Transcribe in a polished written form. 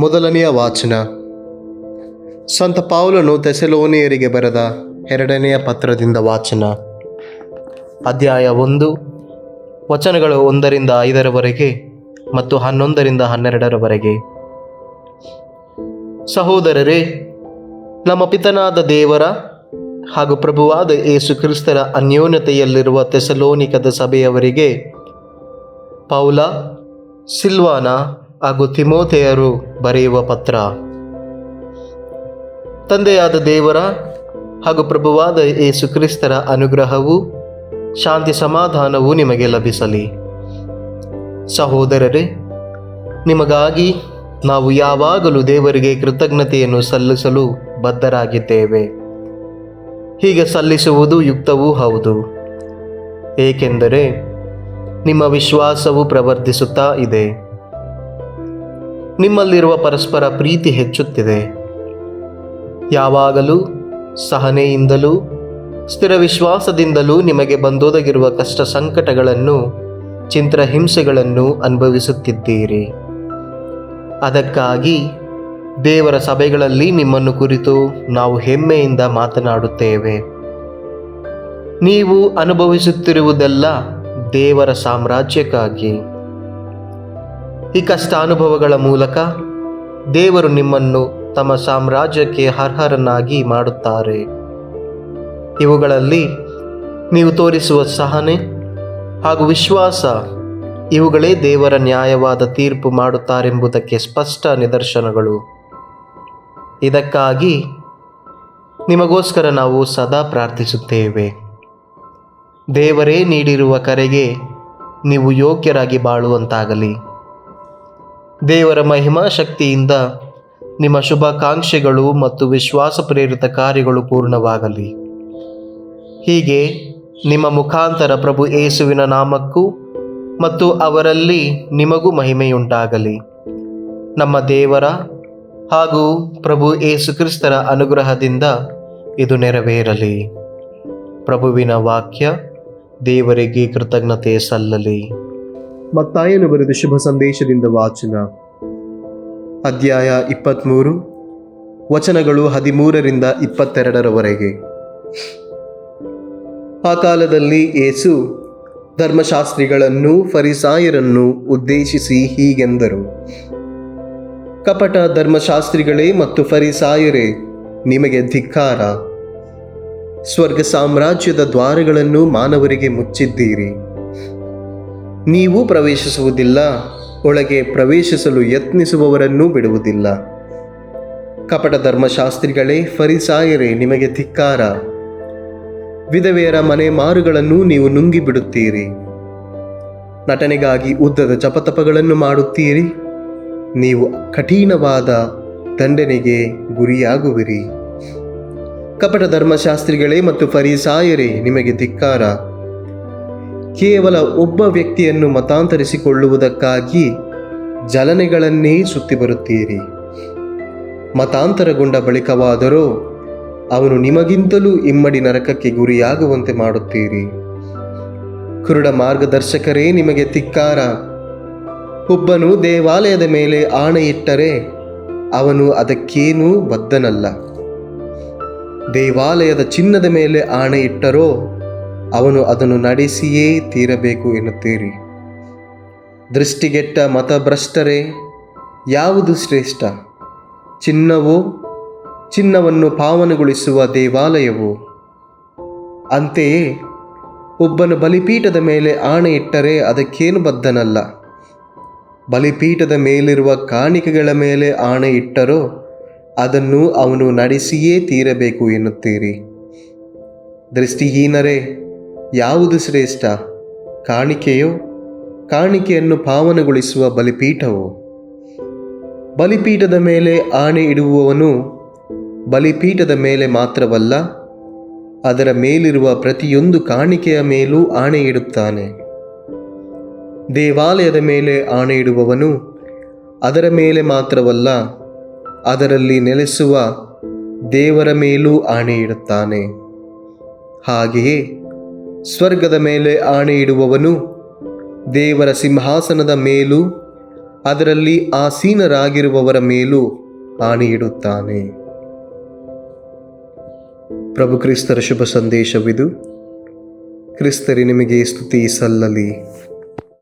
ಮೊದಲನೆಯ ವಾಚನ. ಸಂತ ಪೌಲನು ಥೆಸಲೋನಿಯರಿಗೆ ಬರೆದ ಎರಡನೆಯ ಪತ್ರದಿಂದ ವಾಚನ. ಅಧ್ಯಾಯ 1, ವಚನಗಳು 1-5 ಮತ್ತು 11-12. ಸಹೋದರರೇ, ನಮ್ಮ ಪಿತನಾದ ದೇವರ ಹಾಗೂ ಪ್ರಭುವಾದ ಯೇಸು ಕ್ರಿಸ್ತರ ಅನ್ಯೋನ್ಯತೆಯಲ್ಲಿರುವ ಥೆಸಲೋನಿಕದ ಸಭೆಯವರಿಗೆ ಪೌಲ, ಸಿಲ್ವಾನ ಹಾಗೂ ತಿಮೋಥೆಯರು ಬರೆಯುವ ಪತ್ರ. ತಂದೆಯಾದ ದೇವರ ಹಾಗೂ ಪ್ರಭುವಾದ ಯೇಸು ಕ್ರಿಸ್ತರ ಅನುಗ್ರಹವೂ ಶಾಂತಿ ಸಮಾಧಾನವೂ ನಿಮಗೆ ಲಭಿಸಲಿ. ಸಹೋದರರೇ, ನಿಮಗಾಗಿ ನಾವು ಯಾವಾಗಲೂ ದೇವರಿಗೆ ಕೃತಜ್ಞತೆಯನ್ನು ಸಲ್ಲಿಸಲು ಬದ್ಧರಾಗಿದ್ದೇವೆ. ಹೀಗೆ ಸಲ್ಲಿಸುವುದು ಯುಕ್ತವೂ ಹೌದು, ಏಕೆಂದರೆ ನಿಮ್ಮ ವಿಶ್ವಾಸವು ಪ್ರವರ್ಧಿಸುತ್ತಾ ಇದೆ, ನಿಮ್ಮಲ್ಲಿರುವ ಪರಸ್ಪರ ಪ್ರೀತಿ ಹೆಚ್ಚುತ್ತಿದೆ. ಯಾವಾಗಲೂ ಸಹನೆಯಿಂದಲೂ ಸ್ಥಿರ ವಿಶ್ವಾಸದಿಂದಲೂ ನಿಮಗೆ ಬಂದೊದಗಿರುವ ಕಷ್ಟ ಸಂಕಟಗಳನ್ನು, ಚಿಂತ್ರಹಿಂಸೆಗಳನ್ನು ಅನುಭವಿಸುತ್ತಿದ್ದೀರಿ. ಅದಕ್ಕಾಗಿ ದೇವರ ಸಭೆಗಳಲ್ಲಿ ನಿಮ್ಮನ್ನು ಕುರಿತು ನಾವು ಹೆಮ್ಮೆಯಿಂದ ಮಾತನಾಡುತ್ತೇವೆ. ನೀವು ಅನುಭವಿಸುತ್ತಿರುವುದೆಲ್ಲ ದೇವರ ಸಾಮ್ರಾಜ್ಯಕ್ಕಾಗಿ. ಈ ಕಷ್ಟಾನುಭವಗಳ ಮೂಲಕ ದೇವರು ನಿಮ್ಮನ್ನು ತಮ್ಮ ಸಾಮ್ರಾಜ್ಯಕ್ಕೆ ಅರ್ಹರನ್ನಾಗಿ ಮಾಡುತ್ತಾರೆ. ಇವುಗಳಲ್ಲಿ ನೀವು ತೋರಿಸುವ ಸಹನೆ ಹಾಗೂ ವಿಶ್ವಾಸ, ಇವುಗಳೇ ದೇವರ ನ್ಯಾಯವಾದ ತೀರ್ಪು ಮಾಡುತ್ತಾರೆಂಬುದಕ್ಕೆ ಸ್ಪಷ್ಟ ನಿದರ್ಶನಗಳು. ಇದಕ್ಕಾಗಿ ನಿಮಗೋಸ್ಕರ ನಾವು ಸದಾ ಪ್ರಾರ್ಥಿಸುತ್ತೇವೆ. ದೇವರೇ ನೀಡಿರುವ ಕರೆಗೆ ನೀವು ಯೋಗ್ಯರಾಗಿ ಬಾಳುವಂತಾಗಲಿ. ದೇವರ ಮಹಿಮಾ ಶಕ್ತಿಯಿಂದ ನಿಮ್ಮ ಶುಭಾಕಾಂಕ್ಷೆಗಳು ಮತ್ತು ವಿಶ್ವಾಸ ಪ್ರೇರಿತ ಕಾರ್ಯಗಳು ಪೂರ್ಣವಾಗಲಿ. ಹೀಗೆ ನಿಮ್ಮ ಮುಖಾಂತರ ಪ್ರಭು ಯೇಸುವಿನ ನಾಮಕ್ಕೂ ಮತ್ತು ಅವರಲ್ಲಿ ನಿಮಗೂ ಮಹಿಮೆಯುಂಟಾಗಲಿ. ನಮ್ಮ ದೇವರ ಹಾಗೂ ಪ್ರಭು ಯೇಸು ಕ್ರಿಸ್ತರ ಅನುಗ್ರಹದಿಂದ ಇದು ನೆರವೇರಲಿ. ಪ್ರಭುವಿನ ವಾಕ್ಯ. ದೇವರಿಗೆ ಕೃತಜ್ಞತೆ ಸಲ್ಲಲಿ. ಮತ್ತಾಯನು ಬರೆದ ಶುಭ ಸಂದೇಶದಿಂದ ವಾಚನ. ಅಧ್ಯಾಯ 23, ವಚನಗಳು 13-22. ಆ ಕಾಲದಲ್ಲಿ ಯೇಸು ಧರ್ಮಶಾಸ್ತ್ರಿಗಳನ್ನೂ ಫರಿಸಾಯರನ್ನೂ ಉದ್ದೇಶಿಸಿ ಹೀಗೆಂದರು: ಕಪಟ ಧರ್ಮಶಾಸ್ತ್ರಿಗಳೇ ಮತ್ತು ಫರಿಸಾಯರೇ, ನಿಮಗೆ ಧಿಕ್ಕಾರ. ಸ್ವರ್ಗ ಸಾಮ್ರಾಜ್ಯದ ದ್ವಾರಗಳನ್ನು ಮಾನವರಿಗೆ ಮುಚ್ಚಿದ್ದೀರಿ. ನೀವು ಪ್ರವೇಶಿಸುವುದಿಲ್ಲ, ಒಳಗೆ ಪ್ರವೇಶಿಸಲು ಯತ್ನಿಸುವವರನ್ನೂ ಬಿಡುವುದಿಲ್ಲ. ಕಪಟ ಧರ್ಮಶಾಸ್ತ್ರಿಗಳೇ, ಫರಿಸಾಯರೇ, ನಿಮಗೆ ಧಿಕ್ಕಾರ. ವಿಧವೆಯರ ಮನೆ ಮಾರುಗಳನ್ನು ನೀವು ನುಂಗಿಬಿಡುತ್ತೀರಿ. ನಟನೆಗಾಗಿ ಉದ್ದದ ಜಪತಪಗಳನ್ನು ಮಾಡುತ್ತೀರಿ. ನೀವು ಕಠಿಣವಾದ ದಂಡನೆಗೆ ಗುರಿಯಾಗುವಿರಿ. ಕಪಟ ಧರ್ಮಶಾಸ್ತ್ರಿಗಳೇ ಮತ್ತು ಫರಿಸಾಯರೇ, ನಿಮಗೆ ಧಿಕ್ಕಾರ. ಕೇವಲ ಒಬ್ಬ ವ್ಯಕ್ತಿಯನ್ನು ಮತಾಂತರಿಸಿಕೊಳ್ಳುವುದಕ್ಕಾಗಿ ಜಲನೆಗಳನ್ನೇ ಸುತ್ತಿ ಬರುತ್ತೀರಿ. ಮತಾಂತರಗೊಂಡ ಬಳಿಕವಾದರೂ ಅವನು ನಿಮಗಿಂತಲೂ ಇಮ್ಮಡಿ ನರಕಕ್ಕೆ ಗುರಿಯಾಗುವಂತೆ ಮಾಡುತ್ತೀರಿ. ಕುರುಡ ಮಾರ್ಗದರ್ಶಕರೇ, ನಿಮಗೆ ಧಿಕ್ಕಾರ. ಒಬ್ಬನು ದೇವಾಲಯದ ಮೇಲೆ ಆಣೆಯಿಟ್ಟರೆ ಅವನು ಅದಕ್ಕೇನೂ ಬದ್ಧನಲ್ಲ. ದೇವಾಲಯದ ಚಿನ್ನದ ಮೇಲೆ ಆಣೆಯಿಟ್ಟರೋ ಅವನು ಅದನ್ನು ನಡೆಸಿಯೇ ತೀರಬೇಕು ಎನ್ನುತ್ತೀರಿ. ದೃಷ್ಟಿಗೆಟ್ಟ ಮತಭ್ರಷ್ಟರೇ, ಯಾವುದು ಶ್ರೇಷ್ಠ? ಚಿನ್ನವೋ, ಚಿನ್ನವನ್ನು ಪಾವನಗೊಳಿಸುವ ದೇವಾಲಯವೋ? ಅಂತೆಯೇ ಒಬ್ಬನು ಬಲಿಪೀಠದ ಮೇಲೆ ಆಣೆಯಿಟ್ಟರೆ ಅದಕ್ಕೇನು ಬದ್ಧನಲ್ಲ. ಬಲಿಪೀಠದ ಮೇಲಿರುವ ಕಾಣಿಕೆಗಳ ಮೇಲೆ ಆಣೆಯಿಟ್ಟರೋ ಅದನ್ನು ಅವನು ನಡೆಸಿಯೇ ತೀರಬೇಕು ಎನ್ನುತ್ತೀರಿ. ದೃಷ್ಟಿಹೀನರೇ, ಯಾವುದು ಶ್ರೇಷ್ಠ? ಕಾಣಿಕೆಯೋ, ಕಾಣಿಕೆಯನ್ನು ಪಾವನಗೊಳಿಸುವ ಬಲಿಪೀಠವೋ? ಬಲಿಪೀಠದ ಮೇಲೆ ಆಣೆ ಇಡುವವನು ಬಲಿಪೀಠದ ಮೇಲೆ ಮಾತ್ರವಲ್ಲ, ಅದರ ಮೇಲಿರುವ ಪ್ರತಿಯೊಂದು ಕಾಣಿಕೆಯ ಮೇಲೂ ಆಣೆ ಇಡುತ್ತಾನೆ. ದೇವಾಲಯದ ಮೇಲೆ ಆಣೆ ಇಡುವವನು ಅದರ ಮೇಲೆ ಮಾತ್ರವಲ್ಲ, ಅದರಲ್ಲಿ ನೆಲೆಸುವ ದೇವರ ಮೇಲೂ ಆಣೆ ಇಡುತ್ತಾನೆ. ಹಾಗೆಯೇ ಸ್ವರ್ಗದ ಮೇಲೆ ಆಣೆ ಇಡುವವನು ದೇವರ ಸಿಂಹಾಸನದ ಮೇಲೂ ಅದರಲ್ಲಿ ಆಸೀನರಾಗಿರುವವರ ಮೇಲೂ ಆಣೆಯಿಡುತ್ತಾನೆ. ಪ್ರಭು ಕ್ರಿಸ್ತರ ಶುಭ ಸಂದೇಶವಿದು. ಕ್ರಿಸ್ತರಿ ನಿಮಗೆ ಸ್ತುತಿ ಸಲ್ಲಲಿ.